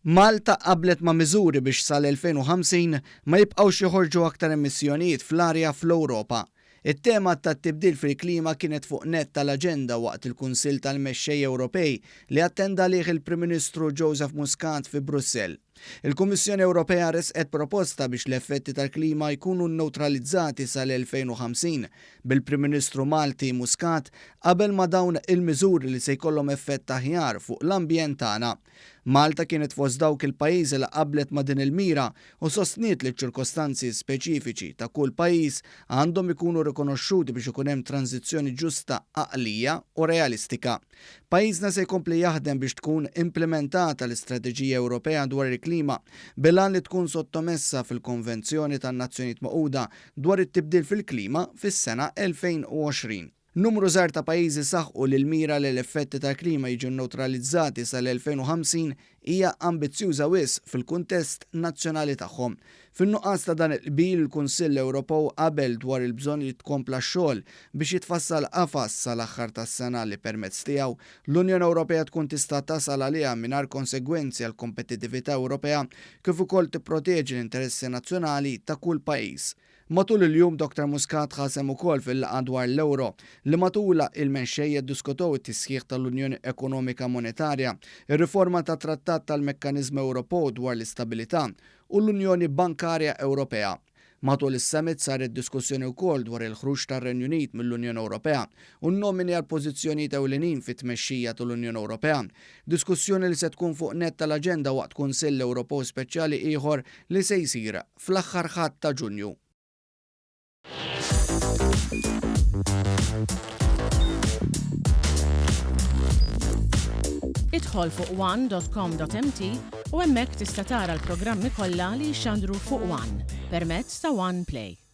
Malta qablet ma' miżuri biex sal-2050 ma jibqgħux joħorġu aktar emissjonijiet fl-arja fl-Ewropa. It-tema tat-tibdil fil-klima kienet fuq nett tal-aġenda waqt il-Kunsill tal-Mexxejja Ewropej li attenda lih il-Prim Ministru Joseph Muscat fi Brussell. Il-Kummissjoni Ewropea resqet proposta biex l-effetti tal-klima jkunu neutralizzati sal-2050 bil-Prim Ministru Malti Muscat qabel ma dawn il-miżuri li se jkollhom effett aħjar fuq l-ambjent tagħna. Malta kienet fost dawk il-pajjiżi li qablet ma' din il-mira u sostniet li ċ-ċirkostanzi speċifiċi ta' kull pajjiż għandhom ikunu rikonoxxuti biex ikun hemm tranzizzjoni ġusta għaqlija u realistika. Pajjiżna se jkompli jaħdem biex tkun implementata l-Istrateġija Ewropea dwar il-klima bilan li tkun sottomessa fil-Konvenzjoni tan-Nazzjonijiet Magħquda dwar it-tibdil fil-klima fis-sena 2020. Numru żgħar ta' pajjiżi saħħu li l-mira li l-effetti tal-klima jiġu neutralizzati sal-2050 hija ambizzjuża wisq fil-kuntest nazzjonali tagħhom. Fin-nuqqas ta' dan il-qbil il-Kunsill Ewropew qabel dwar il-bżonn li tkompla x-xogħol biex jitfassal qafas sal-aħħar tas-sena li permezz tiegħu l-Unjoni Ewropea tkun tista' tasal għaliha mingħajr konsegwenzi għall kompetittività Ewropea kif ukoll tipproteġi l-interessi nazzjonali ta' kull pajjiż. Matul il-jum Dr. Muscat ħasem ukoll fil-laqgħa dwar l-Ewro li matula il-mexxejja ddiskutew it-tisħiħ tal-Unjoni Ekonomika Monetarja, ir-riforma tat Trattat tal-Mekkaniżmu Ewropew dwar l-Istabilità u l-Unjoni Bankarja Ewropea. Matul is-summit saret diskussjoni wkoll dwar il-ħruġ tar-Renju Unit mill-Unjoni Ewropea u n-nomini għal pożizzjonijiet ewlenin fit-tmexxija tal-Unjoni Ewropea. Diskussjoni li se tkun fuq nett tal-aġenda waqt Kunsill Ewropew speċjali ieħor li se jsir fl-aħħar ħadd ta' Ġunju. Idħol fuq one.com.mt u hemmhekk tista' tara l-programmi kollha li jxandru fuq One permezz ta' One Play.